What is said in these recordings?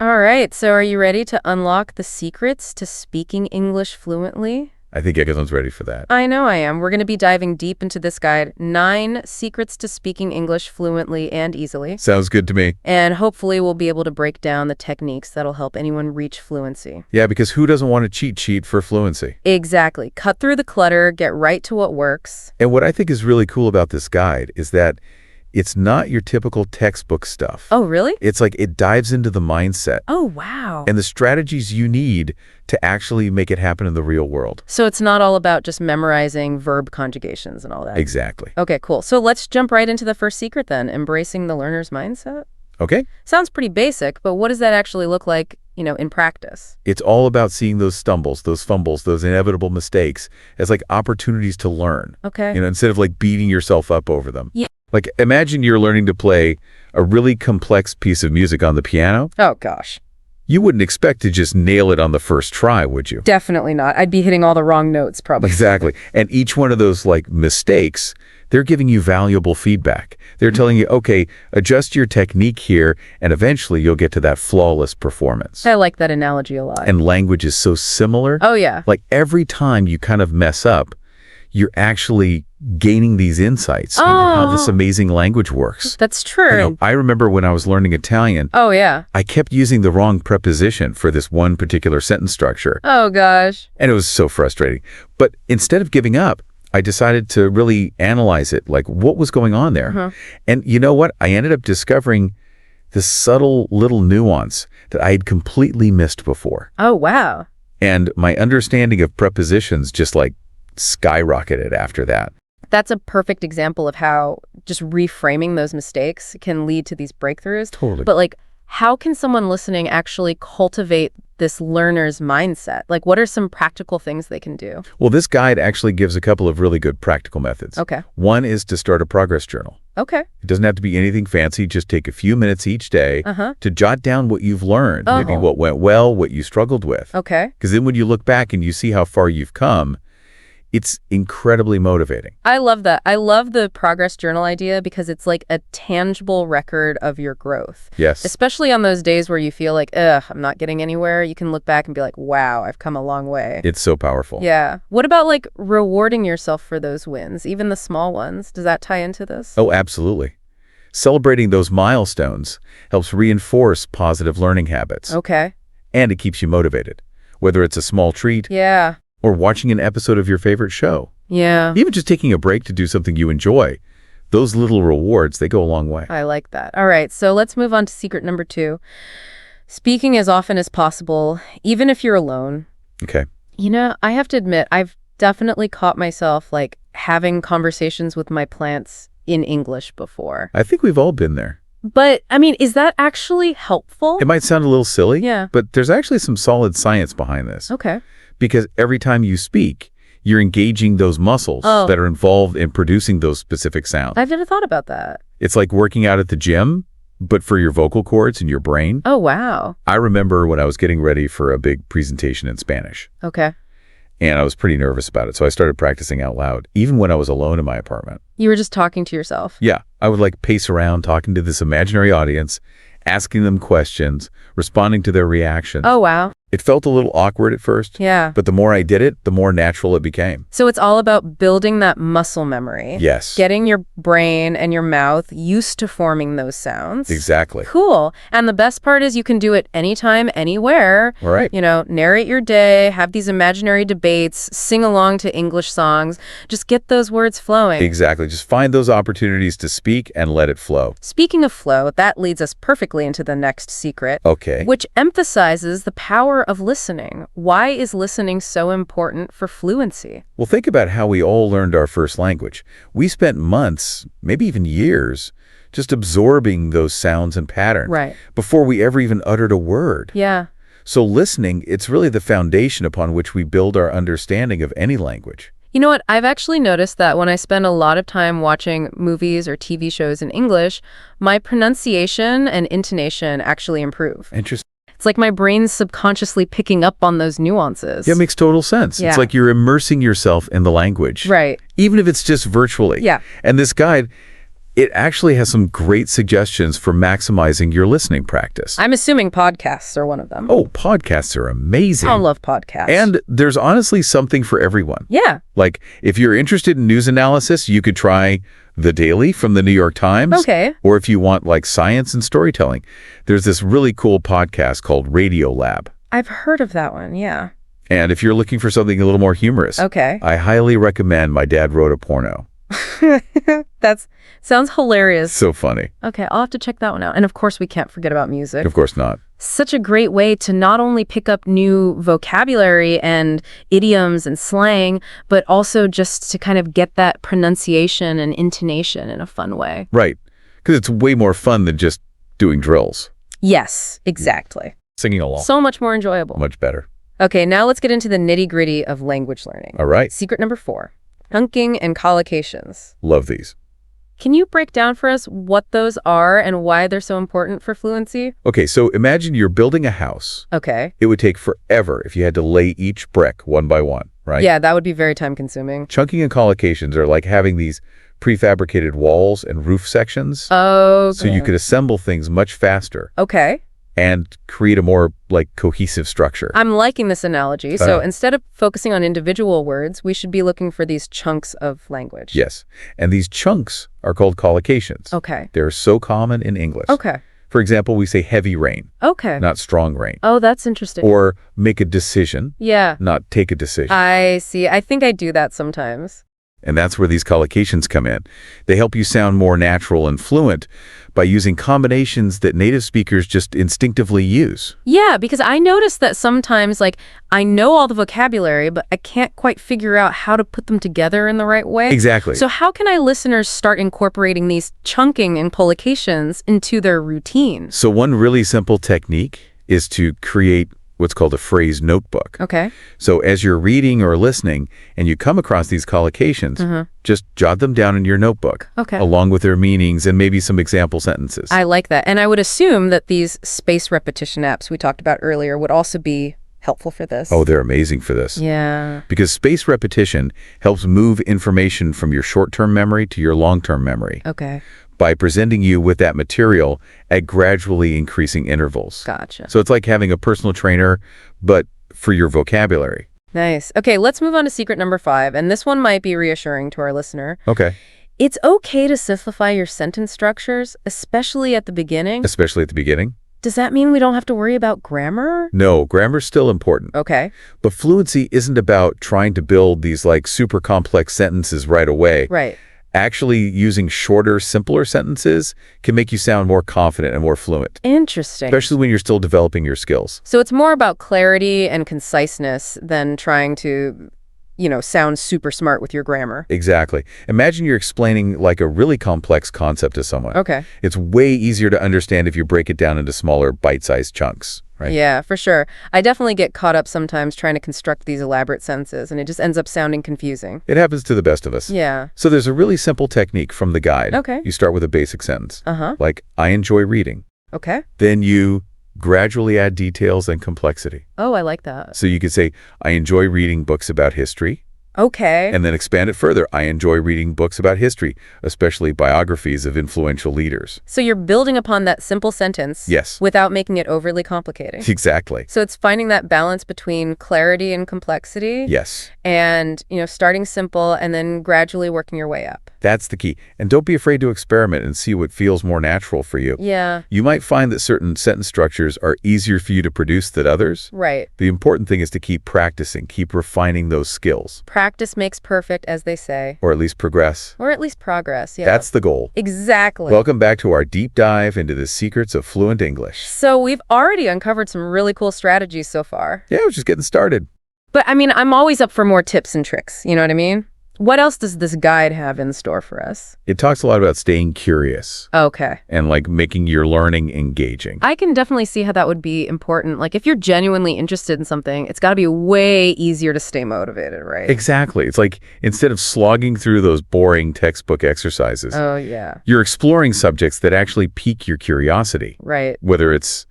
All right, so are you ready to unlock the secrets to speaking English fluently? I think everyone's ready for that. I know I am. We're going to be diving deep into this guide, 9 secrets to speaking English fluently and easily. Sounds good to me. And hopefully we'll be able to break down the techniques that'll help anyone reach fluency. Yeah, because who doesn't want a cheat sheet for fluency? Exactly. Cut through the clutter, get right to what works. And what I think is really cool about this guide is that it's not your typical textbook stuff. Oh, really? It's like it dives into the mindset Oh, wow. and the strategies you need to actually make it happen in the real world. So it's not all about just memorizing verb conjugations and all that. Exactly. Okay, cool. So let's jump right into the first secret then, embracing the learner's mindset. Okay? Sounds pretty basic, but what does that actually look like, in practice? It's all about seeing those stumbles, those fumbles, those inevitable mistakes as like opportunities to learn. Okay. Instead of like beating yourself up over them. Yeah. Like imagine you're learning to play a really complex piece of music on the piano. Oh, gosh. You wouldn't expect to just nail it on the first try, would you? Definitely not. I'd be hitting all the wrong notes, probably. Exactly. And each one of those like mistakes, they're giving you valuable feedback. They're telling you, okay, adjust your technique here, and eventually you'll get to that flawless performance. I like that analogy a lot. And language is so similar. Oh, yeah. Like every time you kind of mess up, you're actually gaining these insights into how this amazing language works. That's true. I remember when I was learning Italian, Oh, yeah. I kept using the wrong preposition for this one particular sentence structure. Oh, gosh. And it was so frustrating. But instead of giving up, I decided to really analyze it, like what was going on there. And you know what? I ended up discovering this subtle little nuance that I had completely missed before. Oh, wow. And my understanding of prepositions just like skyrocketed after that. That's a perfect example of how just reframing those mistakes can lead to these breakthroughs. Totally. But how can someone listening actually cultivate this learner's mindset? Like, what are some practical things they can do? Well, this guide actually gives a couple of really good practical methods. Okay. One is to start a progress journal. Okay. It doesn't have to be anything fancy. Just take a few minutes each day to jot down what you've learned, maybe what went well, what you struggled with. Okay. Because then when you look back and you see how far you've come, it's incredibly motivating. I love that. I love the progress journal idea because it's like a tangible record of your growth. Yes. Especially on those days where you feel like, I'm not getting anywhere. You can look back and be like, wow, I've come a long way. It's so powerful. Yeah. What about rewarding yourself for those wins, even the small ones? Does that tie into this? Oh, absolutely. Celebrating those milestones helps reinforce positive learning habits. Okay. And it keeps you motivated, whether it's a small treat Yeah. or watching an episode of your favorite show. Yeah. Even just taking a break to do something you enjoy. Those little rewards, they go a long way. I like that. All right, so let's move on to secret number 2. Speaking as often as possible, even if you're alone. Okay. I have to admit, I've definitely caught myself having conversations with my plants in English before. I think we've all been there. But, is that actually helpful? It might sound a little silly, Yeah. but there's actually some solid science behind this. Okay. Because every time you speak, you're engaging those muscles that are involved in producing those specific sounds. I've never thought about that. It's like working out at the gym, but for your vocal cords and your brain. Oh, wow. I remember when I was getting ready for a big presentation in Spanish, Okay. and I was pretty nervous about it, so I started practicing out loud, even when I was alone in my apartment. You were just talking to yourself. Yeah, I would pace around talking to this imaginary audience, asking them questions, responding to their reactions. Oh, wow. It felt a little awkward at first, Yeah. but the more I did it, the more natural it became. So it's all about building that muscle memory. Yes. Getting your brain and your mouth used to forming those sounds. Exactly. Cool. And the best part is you can do it anytime, anywhere. All right. Narrate your day, have these imaginary debates, sing along to English songs. Just get those words flowing. Exactly. Just find those opportunities to speak and let it flow. Speaking of flow, that leads us perfectly into the next secret. Okay. Which emphasizes the power of listening. Why is listening so important for fluency? Well, think about how we all learned our first language. We spent months, maybe even years, just absorbing those sounds and patterns Right. before we ever even uttered a word. Yeah. So listening, it's really the foundation upon which we build our understanding of any language. You know what? I've actually noticed that when I spend a lot of time watching movies or TV shows in English, my pronunciation and intonation actually improve. Interesting. It's like my brain's subconsciously picking up on those nuances. Yeah, it makes total sense. Yeah. It's like you're immersing yourself in the language. Right. Even if it's just virtually. Yeah. And this guide, It actually has some great suggestions for maximizing your listening practice. I'm assuming podcasts are one of them. Oh, podcasts are amazing. I love podcasts. And there's honestly something for everyone. Yeah. Like, if you're interested in news analysis, you could try The Daily from the New York Times. Okay. Or if you want, like, science and storytelling, there's this really cool podcast called Radio Lab. I've heard of that one, yeah. And if you're looking for something a little more humorous, okay. I highly recommend My Dad Wrote a Porno. That sounds hilarious. So funny. Okay, I'll have to check that one out. And of course, we can't forget about music. Of course not. Such a great way to not only pick up new vocabulary and idioms and slang, but also just to kind of get that pronunciation and intonation in a fun way. Right. Because it's way more fun than just doing drills. Yes, exactly. Singing along. So much more enjoyable. Much better. Okay, now let's get into the nitty-gritty of language learning. All right. Secret number 4, chunking and collocations. Love these. Can you break down for us what those are and why they're so important for fluency? Okay, so imagine you're building a house. Okay. It would take forever if you had to lay each brick one by one, right? Yeah, that would be very time-consuming. Chunking and collocations are like having these prefabricated walls and roof sections. Oh. So you could assemble things much faster. Okay. And create a more, like, cohesive structure. I'm liking this analogy. So instead of focusing on individual words, we should be looking for these chunks of language. Yes. And these chunks are called collocations. Okay. They're so common in English. Okay. For example, we say heavy rain. Okay. Not strong rain. Oh, that's interesting. Or make a decision. Yeah. Not take a decision. I see. I think I do that sometimes. And that's where these collocations come in. They help you sound more natural and fluent by using combinations that native speakers just instinctively use. Yeah, because I noticed that sometimes, like, I know all the vocabulary, but I can't quite figure out how to put them together in the right way. Exactly. So how can listeners start incorporating these chunking and collocations into their routine? So one really simple technique is to create what's called a phrase notebook. Okay. So as you're reading or listening and you come across these collocations, just jot them down in your notebook. Okay. Along with their meanings and maybe some example sentences. I like that. And I would assume that these space repetition apps we talked about earlier would also be helpful for this. Oh, they're amazing for this. Yeah. Because space repetition helps move information from your short-term memory to your long-term memory. Okay. By presenting you with that material at gradually increasing intervals. Gotcha. So it's like having a personal trainer, but for your vocabulary. Nice. Okay, let's move on to secret number 5, and this one might be reassuring to our listener. Okay. It's okay to simplify your sentence structures, especially at the beginning. Especially at the beginning? Does that mean we don't have to worry about grammar? No, grammar's still important. Okay. But fluency isn't about trying to build these, like, super complex sentences right away. Right. Actually, using shorter, simpler sentences can make you sound more confident and more fluent. Interesting. Especially when you're still developing your skills. So it's more about clarity and conciseness than trying to, sound super smart with your grammar. Exactly. Imagine you're explaining, like, a really complex concept to someone. Okay. It's way easier to understand if you break it down into smaller, bite-sized chunks. Right? Yeah, for sure. I definitely get caught up sometimes trying to construct these elaborate sentences, and it just ends up sounding confusing. It happens to the best of us. Yeah. So there's a really simple technique from the guide. Okay. You start with a basic sentence. Uh-huh. Like, I enjoy reading. Okay. Then you gradually add details and complexity. Oh, I like that. So you could say, I enjoy reading books about history. Okay. And then expand it further. I enjoy reading books about history, especially biographies of influential leaders. So you're building upon that simple sentence. Yes. Without making it overly complicating. Exactly. So it's finding that balance between clarity and complexity. Yes. And, starting simple and then gradually working your way up. That's the key. And don't be afraid to experiment and see what feels more natural for you. Yeah. You might find that certain sentence structures are easier for you to produce than others. Right. The important thing is to keep practicing, keep refining those skills. Practice makes perfect, as they say. Or at least progress. Or at least progress, yeah. That's the goal. Exactly. Welcome back to our deep dive into the secrets of fluent English. So we've already uncovered some really cool strategies so far. Yeah, we're just getting started. But I'm always up for more tips and tricks, you know what I mean? What else does this guide have in store for us? It talks a lot about staying curious. Okay. And like making your learning engaging. I can definitely see how that would be important. Like if you're genuinely interested in something, it's got to be way easier to stay motivated, right? Exactly. It's like instead of slogging through those boring textbook exercises, oh, yeah. you're exploring subjects that actually pique your curiosity. Right. Whether it's,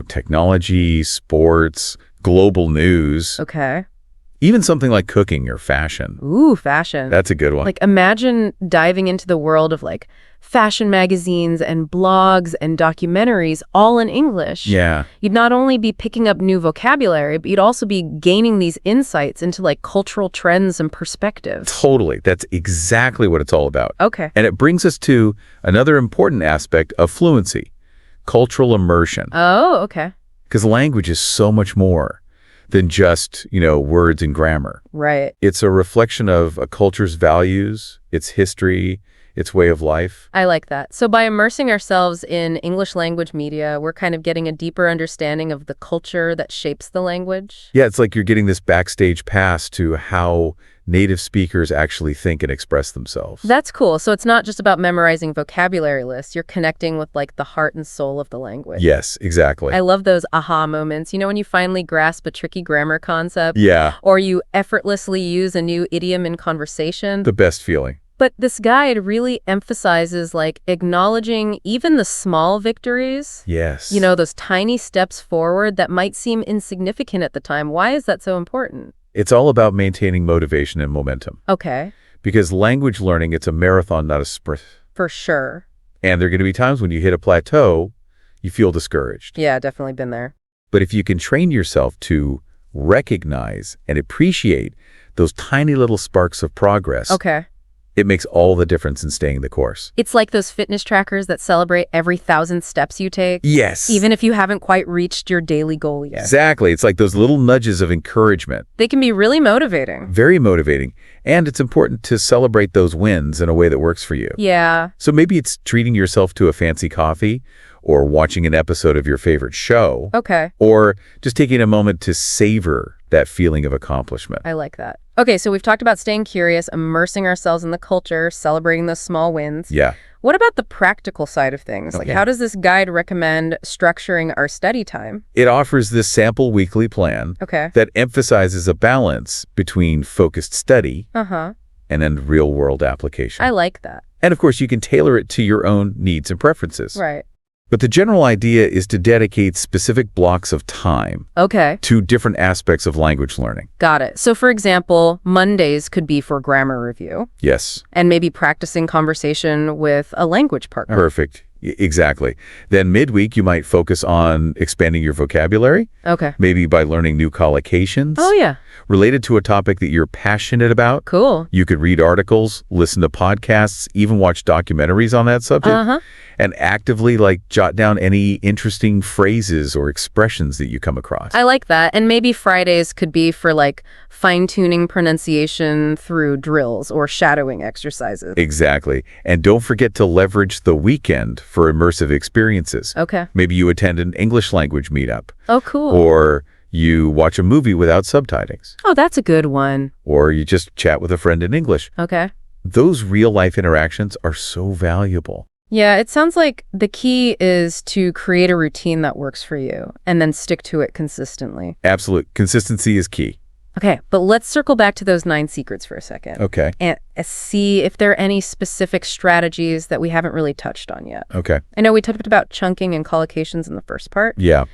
technology, sports, global news. Okay. Even something like cooking or fashion. Ooh, fashion. That's a good one. Like, imagine diving into the world of, like, fashion magazines and blogs and documentaries all in English. Yeah. You'd not only be picking up new vocabulary, but you'd also be gaining these insights into, like, cultural trends and perspectives. Totally. That's exactly what it's all about. Okay. And it brings us to another important aspect of fluency, cultural immersion. Oh, okay. Because language is so much more than just, words and grammar. Right. It's a reflection of a culture's values, its history, its way of life. I like that. So by immersing ourselves in English language media, we're kind of getting a deeper understanding of the culture that shapes the language. Yeah, it's like you're getting this backstage pass to how native speakers actually think and express themselves. That's cool. So it's not just about memorizing vocabulary lists. You're connecting with, like, the heart and soul of the language. Yes, exactly. I love those aha moments. When you finally grasp a tricky grammar concept. Yeah. Or you effortlessly use a new idiom in conversation. The best feeling. But this guide really emphasizes, like, acknowledging even the small victories. Yes. Those tiny steps forward that might seem insignificant at the time. Why is that so important? It's all about maintaining motivation and momentum. Okay. Because language learning, it's a marathon, not a sprint. For sure. And there are going to be times when you hit a plateau, you feel discouraged. Yeah, definitely been there. But if you can train yourself to recognize and appreciate those tiny little sparks of progress, Okay. it makes all the difference in staying the course. It's like those fitness trackers that celebrate every 1,000 steps you take. Yes. Even if you haven't quite reached your daily goal yet. Exactly. It's like those little nudges of encouragement. They can be really motivating. Very motivating. And it's important to celebrate those wins in a way that works for you. Yeah. So maybe it's treating yourself to a fancy coffee or watching an episode of your favorite show. Okay. Or just taking a moment to savor that feeling of accomplishment. I like that. Okay, so we've talked about staying curious, immersing ourselves in the culture, celebrating those small wins. Yeah. What about the practical side of things? Like, Okay. how does this guide recommend structuring our study time? It offers this sample weekly plan Okay. that emphasizes a balance between focused study Uh-huh. and then real-world application. I like that. And of course, you can tailor it to your own needs and preferences. Right. But the general idea is to dedicate specific blocks of time Okay. to different aspects of language learning. Got it. So, for example, Mondays could be for grammar review Yes, and maybe practicing conversation with a language partner. perfect. Exactly. Then midweek, you might focus on expanding your vocabulary, Okay. maybe by learning new collocations Oh, yeah. related to a topic that you're passionate about. Cool. You could read articles, listen to podcasts, even watch documentaries on that subject, Uh-huh. and actively jot down any interesting phrases or expressions that you come across. I like that. And maybe Fridays could be for, like, fine-tuning pronunciation through drills or shadowing exercises. Exactly. And don't forget to leverage the weekend for immersive experiences. Okay. Maybe you attend an English language meetup, Oh, cool. or you watch a movie without subtitles, Oh, that's a good one. or you just chat with a friend in English. Okay. Those real-life interactions are so valuable. Yeah, it sounds like the key is to create a routine that works for you and then stick to it consistently. Absolute consistency is key. Okay, but let's circle back to those 9 secrets for a second. Okay. And see if there are any specific strategies that we haven't really touched on yet. Okay. I know we talked about chunking and collocations in the first part. Yeah.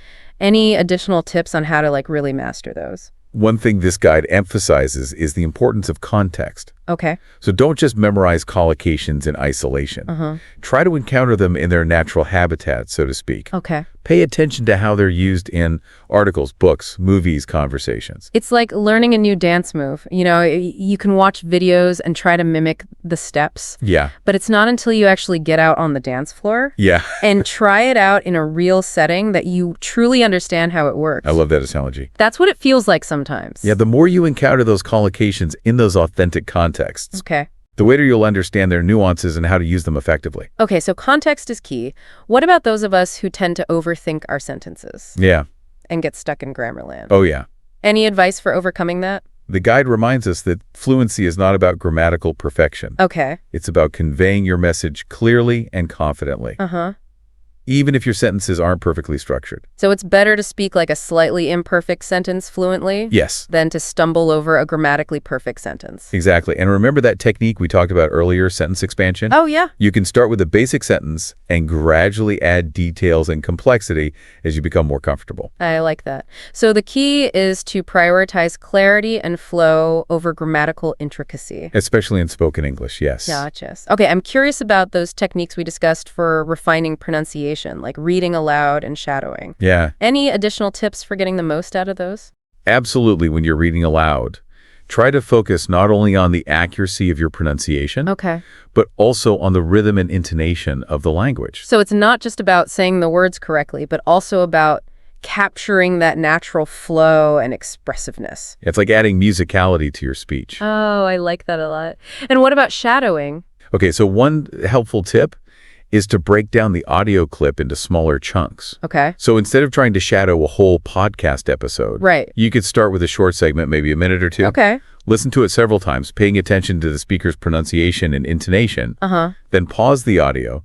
Any additional tips on how to really master those? One thing this guide emphasizes is the importance of context. Okay. So don't just memorize collocations in isolation. Uh-huh. Try to encounter them in their natural habitat, so to speak. Okay. Pay attention to how they're used in articles, books, movies, conversations. It's like learning a new dance move. You can watch videos and try to mimic the steps, Yeah. but it's not until you actually get out on the dance floor Yeah. and try it out in a real setting that you truly understand how it works. I love that analogy. That's what it feels like sometimes. Yeah, the more you encounter those collocations in those authentic contexts, Okay. the later you'll understand their nuances and how to use them effectively. Okay, so context is key. What about those of us who tend to overthink our sentences Yeah. and get stuck in grammar land? Oh, yeah. Any advice for overcoming that? The guide reminds us that fluency is not about grammatical perfection. Okay. It's about conveying your message clearly and confidently. Uh-huh. even if your sentences aren't perfectly structured. So it's better to speak like a slightly imperfect sentence fluently Yes, than to stumble over a grammatically perfect sentence. exactly. And remember that technique we talked about earlier, sentence expansion? Oh, yeah. You can start with a basic sentence and gradually add details and complexity as you become more comfortable. I like that. So the key is to prioritize clarity and flow over grammatical intricacy. Especially in spoken English, yes. Gotcha. Okay, I'm curious about those techniques we discussed for refining pronunciation, like reading aloud and shadowing. Yeah, Any additional tips for getting the most out of those? absolutely. When you're reading aloud, try to focus not only on the accuracy of your pronunciation, Okay. but also on the rhythm and intonation of the language. So it's not just about saying the words correctly, but also about capturing that natural flow and expressiveness. It's like adding musicality to your speech. Oh, I like that a lot. And what about shadowing? Okay, so one helpful tip is to break down the audio clip into smaller chunks. Okay. So instead of trying to shadow a whole podcast episode, Right. you could start with a short segment, maybe a minute or two. Okay. Listen to it several times, paying attention to the speaker's pronunciation and intonation. Then pause the audio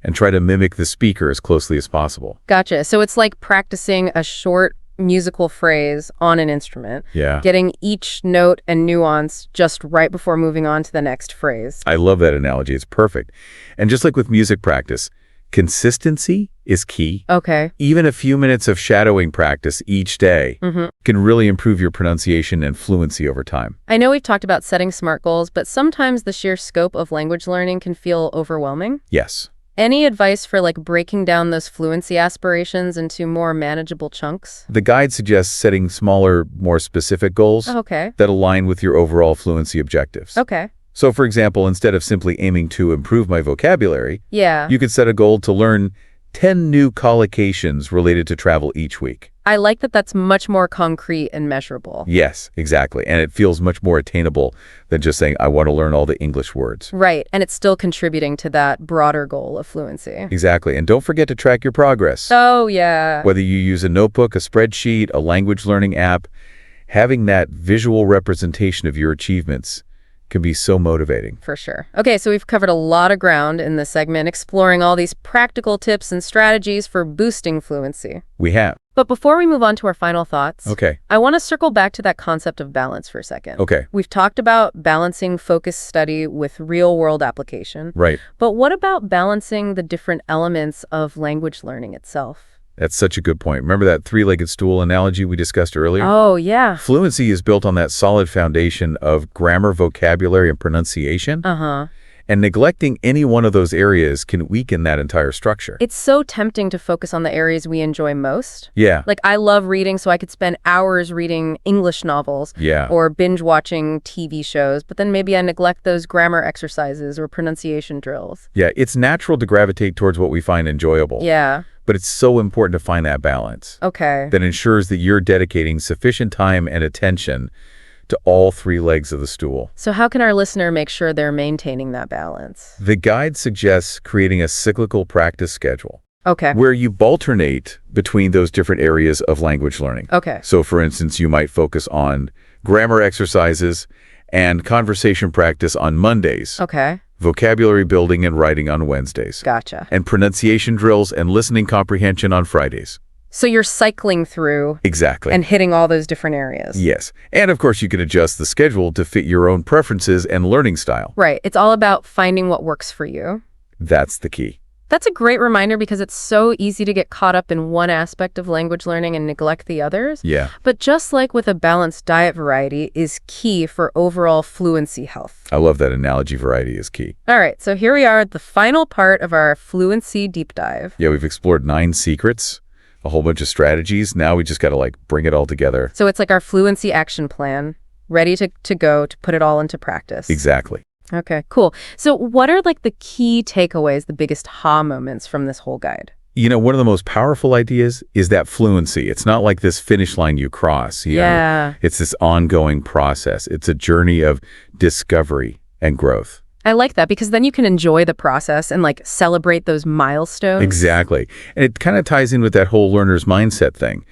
and try to mimic the speaker as closely as possible. Gotcha. So it's like practicing a short musical phrase on an instrument, Yeah. getting each note and nuance just right before moving on to the next phrase. I love that analogy. It's perfect. And just like with music practice, consistency is key. Okay. Even a few minutes of shadowing practice each day can really improve your pronunciation and fluency over time. I know we've talked about setting SMART goals, but sometimes the sheer scope of language learning can feel overwhelming. Yes. Any advice for like breaking down those fluency aspirations into more manageable chunks? The guide suggests setting smaller, more specific goals Okay. that align with your overall fluency objectives. Okay. So, for example, instead of simply aiming to improve my vocabulary, Yeah. you could set a goal to learn 10 new collocations related to travel each week. I like that that's much more concrete and measurable. Yes, exactly. And it feels much more attainable than just saying, I want to learn all the English words. Right. And it's still contributing to that broader goal of fluency. Exactly. And don't forget to track your progress. Oh, yeah. Whether you use a notebook, a spreadsheet, a language learning app, having that visual representation of your achievements can be so motivating. For sure. Okay, so we've covered a lot of ground in this segment, exploring all these practical tips and strategies for boosting fluency. We have. But before we move on to our final thoughts, Okay. I want to circle back to that concept of balance for a second. Okay. We've talked about balancing focused study with real-world application. Right. But what about balancing the different elements of language learning itself? That's such a good point. Remember that three-legged stool analogy we discussed earlier? Oh, yeah. Fluency is built on that solid foundation of grammar, vocabulary, and pronunciation. Uh-huh. And neglecting any one of those areas can weaken that entire structure. It's so tempting to focus on the areas we enjoy most. Yeah. Like, I love reading, so I could spend hours reading English novels Yeah. or binge watching TV shows, but then maybe I neglect those grammar exercises or pronunciation drills. Yeah, it's natural to gravitate towards what we find enjoyable. Yeah. But it's so important to find that balance Okay. that ensures that you're dedicating sufficient time and attention to all three legs of the stool. So how can our listener make sure they're maintaining that balance? The guide suggests creating a cyclical practice schedule Okay. where you alternate between those different areas of language learning. Okay. So, for instance, you might focus on grammar exercises and conversation practice on Mondays, Okay. vocabulary building and writing on Wednesdays, Gotcha. and pronunciation drills and listening comprehension on Fridays. So you're cycling through Exactly. and hitting all those different areas. Yes. And of course, you can adjust the schedule to fit your own preferences and learning style. Right. It's all about finding what works for you. That's the key. That's a great reminder because it's so easy to get caught up in one aspect of language learning and neglect the others. Yeah. But just like with a balanced diet, variety is key for overall fluency health. I love that analogy. Variety is key. All right, so here we are at the final part of our fluency deep dive. Yeah, we've explored 9 secrets, a whole bunch of strategies. Now we just got to bring it all together. So it's like our fluency action plan, ready to go to put it all into practice. Exactly. Okay, cool. So what are the key takeaways, the biggest ha moments from this whole guide? You know, one of the most powerful ideas is that fluency. It's not like this finish line you cross. You know? Yeah. It's this ongoing process. It's a journey of discovery and growth. I like that because then you can enjoy the process and celebrate those milestones. Exactly. And it kind of ties in with that whole learner's mindset thing.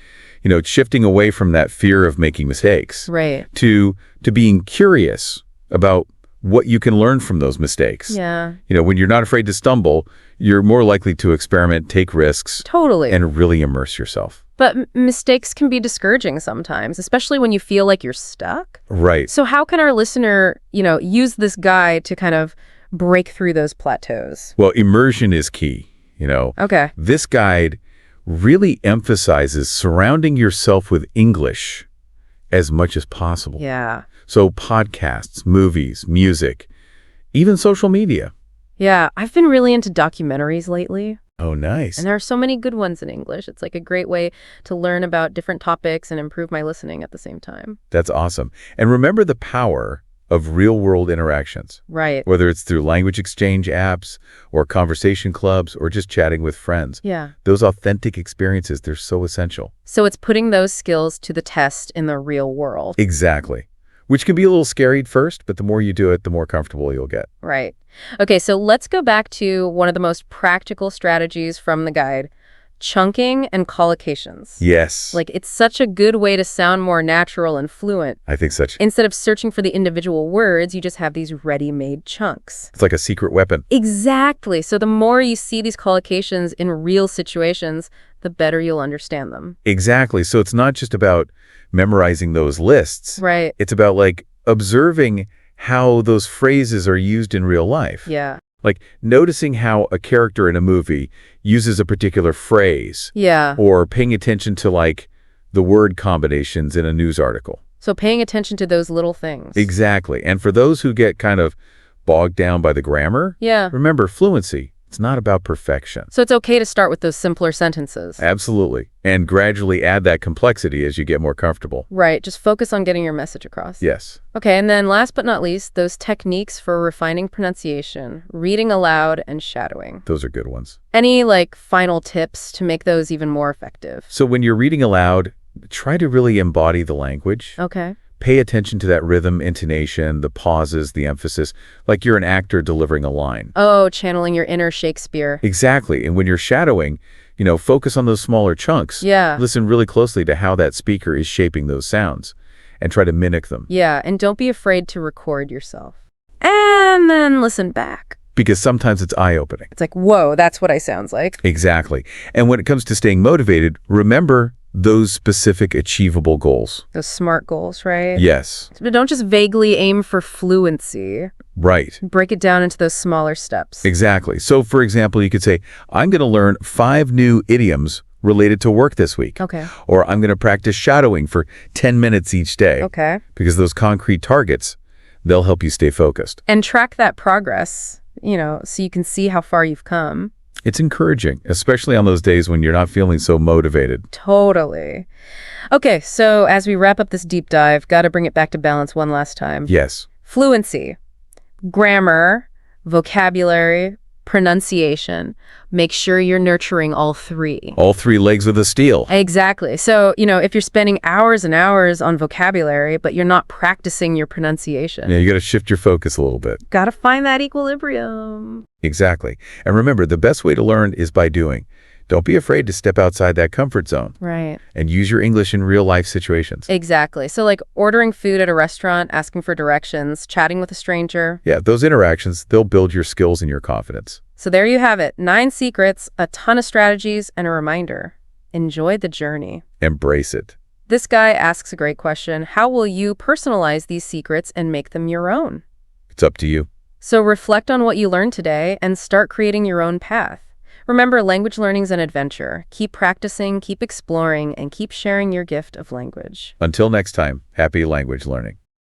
You know, it's shifting away from that fear of making mistakes Right. to being curious about what you can learn from those mistakes. Yeah. When you're not afraid to stumble, you're more likely to experiment, take risks, Totally. and really immerse yourself. But mistakes can be discouraging sometimes, especially when you feel like you're stuck. Right. So how can our listener, use this guide to kind of break through those plateaus? Well, immersion is key. Okay. This guide really emphasizes surrounding yourself with English as much as possible. Yeah. So podcasts, movies, music, even social media. Yeah, I've been really into documentaries lately. Oh, nice. And there are so many good ones in English. It's like a great way to learn about different topics and improve my listening at the same time. That's awesome. And remember the power of real-world interactions. Right. Whether it's through language exchange apps or conversation clubs or just chatting with friends. Yeah. Those authentic experiences, they're so essential. So it's putting those skills to the test in the real world. Exactly. Which can be a little scary at first, but the more you do it, the more comfortable you'll get. Right. Okay, so let's go back to one of the most practical strategies from the guide, chunking and collocations. Yes. Like, it's such a good way to sound more natural and fluent. I think such. Instead of searching for the individual words, you just have these ready-made chunks. It's like a secret weapon. Exactly. So the more you see these collocations in real situations, the better you'll understand them. Exactly. So it's not just about memorizing those lists. Right. It's about observing how those phrases are used in real life. Yeah. Like noticing how a character in a movie uses a particular phrase. Yeah. Or paying attention to the word combinations in a news article. So paying attention to those little things. Exactly. And for those who get kind of bogged down by the grammar, Yeah. remember fluency. It's not about perfection. So it's okay to start with those simpler sentences. Absolutely. And gradually add that complexity as you get more comfortable. Right. Just focus on getting your message across. Yes. Okay. And then last but not least, those techniques for refining pronunciation, reading aloud and shadowing. Those are good ones. Any final tips to make those even more effective? So when you're reading aloud, try to really embody the language. Okay. Pay attention to that rhythm, intonation, the pauses, the emphasis, like you're an actor delivering a line. Oh, channeling your inner Shakespeare. Exactly. And when you're shadowing, focus on those smaller chunks. Yeah. Listen really closely to how that speaker is shaping those sounds and try to mimic them. Yeah. And don't be afraid to record yourself. And then listen back. Because sometimes it's eye-opening. It's like, whoa, that's what I sounds like. Exactly. And when it comes to staying motivated, remember those specific achievable goals. Those SMART goals, right? Yes. But don't just vaguely aim for fluency. Right. Break it down into those smaller steps. Exactly. So, for example, you could say, I'm going to learn 5 new idioms related to work this week. Okay. Or I'm going to practice shadowing for 10 minutes each day. Okay. Because those concrete targets, they'll help you stay focused. And track that progress, so you can see how far you've come. It's encouraging, especially on those days when you're not feeling so motivated. Totally. Okay, so as we wrap up this deep dive, got to bring it back to balance one last time. Yes. Fluency, grammar, vocabulary, pronunciation. Make sure you're nurturing all three. All 3 legs of the steel. Exactly. So, if you're spending hours and hours on vocabulary, but you're not practicing your pronunciation, Yeah, you got to shift your focus a little bit. got to find that equilibrium. Exactly. And remember, the best way to learn is by doing. Don't be afraid to step outside that comfort zone Right. and use your English in real life situations. Exactly. So ordering food at a restaurant, asking for directions, chatting with a stranger. Yeah, those interactions, they'll build your skills and your confidence. So there you have it. 9 secrets, a ton of strategies, and a reminder. Enjoy the journey. Embrace it. This guy asks a great question. How will you personalize these secrets and make them your own? It's up to you. So reflect on what you learned today and start creating your own path. Remember, language learning's an adventure. Keep practicing, keep exploring, and keep sharing your gift of language. Until next time, happy language learning.